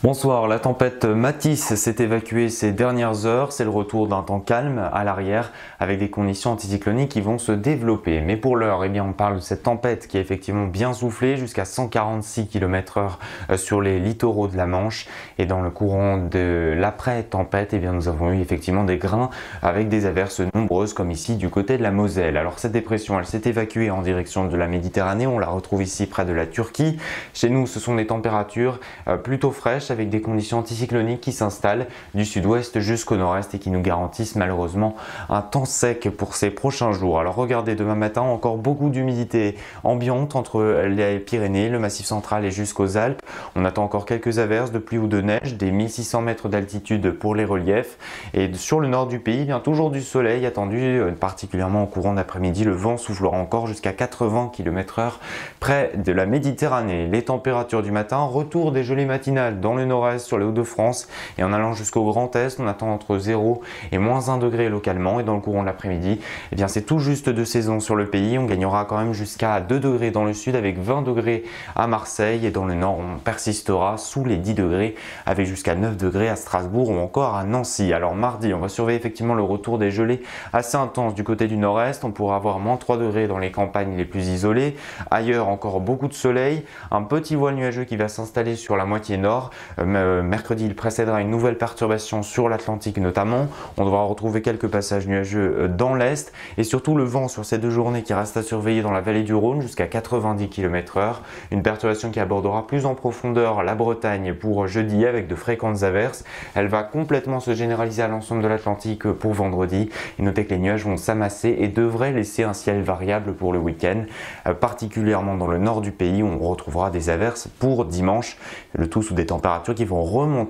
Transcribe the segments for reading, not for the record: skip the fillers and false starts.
Bonsoir, la tempête Matisse s'est évacuée ces dernières heures. C'est le retour d'un temps calme à l'arrière avec des conditions anticycloniques qui vont se développer. Mais pour l'heure, on parle de cette tempête qui a effectivement bien soufflé jusqu'à 146 km/h sur les littoraux de la Manche. Et dans le courant de l'après-tempête, nous avons eu effectivement des grains avec des averses nombreuses comme ici du côté de la Moselle. Alors cette dépression, elle s'est évacuée en direction de la Méditerranée. On la retrouve ici près de la Turquie. Chez nous, ce sont des températures plutôt fraîches avec des conditions anticycloniques qui s'installent du sud-ouest jusqu'au nord-est et qui nous garantissent malheureusement un temps sec pour ces prochains jours. Alors regardez, demain matin, encore beaucoup d'humidité ambiante entre les Pyrénées, le Massif central et jusqu'aux Alpes. On attend encore quelques averses de pluie ou de neige, des 1600 mètres d'altitude pour les reliefs. Et sur le nord du pays, toujours du soleil attendu, particulièrement au courant d'après-midi. Le vent soufflera encore jusqu'à 80 km/h près de la Méditerranée. Les températures du matin, retour des gelées matinales dans le nord-est, sur les Hauts-de-France et en allant jusqu'au Grand Est, on attend entre 0 et -1 degré localement. Et dans le courant de l'après-midi, c'est tout juste de saison sur le pays. On gagnera quand même jusqu'à 2 degrés dans le sud avec 20 degrés à Marseille. Et dans le nord, on persistera sous les 10 degrés avec jusqu'à 9 degrés à Strasbourg ou encore à Nancy. Alors mardi, on va surveiller effectivement le retour des gelées assez intenses du côté du nord-est. On pourra avoir -3 degrés dans les campagnes les plus isolées. Ailleurs, encore beaucoup de soleil. Un petit voile nuageux qui va s'installer sur la moitié nord. Mercredi, il précédera une nouvelle perturbation sur l'Atlantique notamment. On devra retrouver quelques passages nuageux dans l'est et surtout le vent sur ces deux journées qui reste à surveiller dans la vallée du Rhône jusqu'à 90 km/h. Une perturbation qui abordera plus en profondeur la Bretagne pour jeudi avec de fréquentes averses. Elle va complètement se généraliser à l'ensemble de l'Atlantique pour vendredi. Et notez que les nuages vont s'amasser et devraient laisser un ciel variable pour le week-end, particulièrement dans le nord du pays où on retrouvera des averses pour dimanche. Le tout sous des températures qui vont remonter.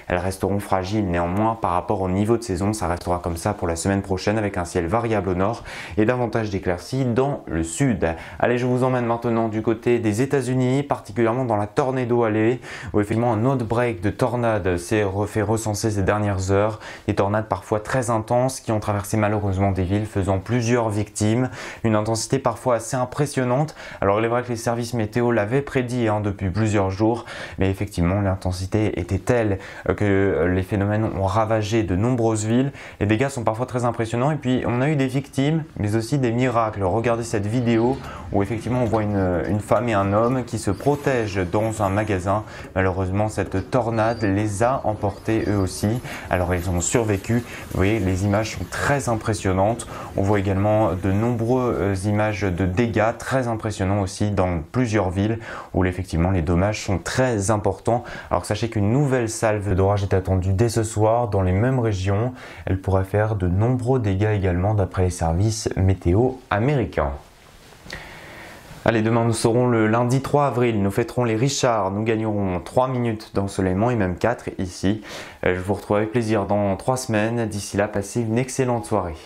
Elles resteront fragiles néanmoins par rapport au niveau de saison. Ça restera comme ça pour la semaine prochaine avec un ciel variable au nord et davantage d'éclaircies dans le sud. Allez, je vous emmène maintenant du côté des États-Unis, particulièrement dans la Tornado Alley, où effectivement un outbreak de tornades s'est fait recenser ces dernières heures. Des tornades parfois très intenses qui ont traversé malheureusement des villes, faisant plusieurs victimes. Une intensité parfois assez impressionnante. Alors il est vrai que les services météo l'avaient prédit depuis plusieurs jours, mais effectivement l'intensité était telle que les phénomènes ont ravagé de nombreuses villes. Les dégâts sont parfois très impressionnants et puis on a eu des victimes mais aussi des miracles. Regardez cette vidéo où effectivement on voit une femme et un homme qui se protègent dans un magasin. Malheureusement cette tornade les a emportés eux aussi. Alors ils ont survécu. Vous voyez, les images sont très impressionnantes. On voit également de nombreuses images de dégâts très impressionnants aussi dans plusieurs villes où effectivement les dommages sont très importants. Alors sachez qu'une nouvelle salve d'orage est attendue dès ce soir dans les mêmes régions. Elle pourrait faire de nombreux dégâts également d'après les services météo américains. Allez, demain nous serons le lundi 3 avril, nous fêterons les Richards, nous gagnerons 3 minutes d'ensoleillement et même 4 ici. Je vous retrouve avec plaisir dans 3 semaines. D'ici là, passez une excellente soirée.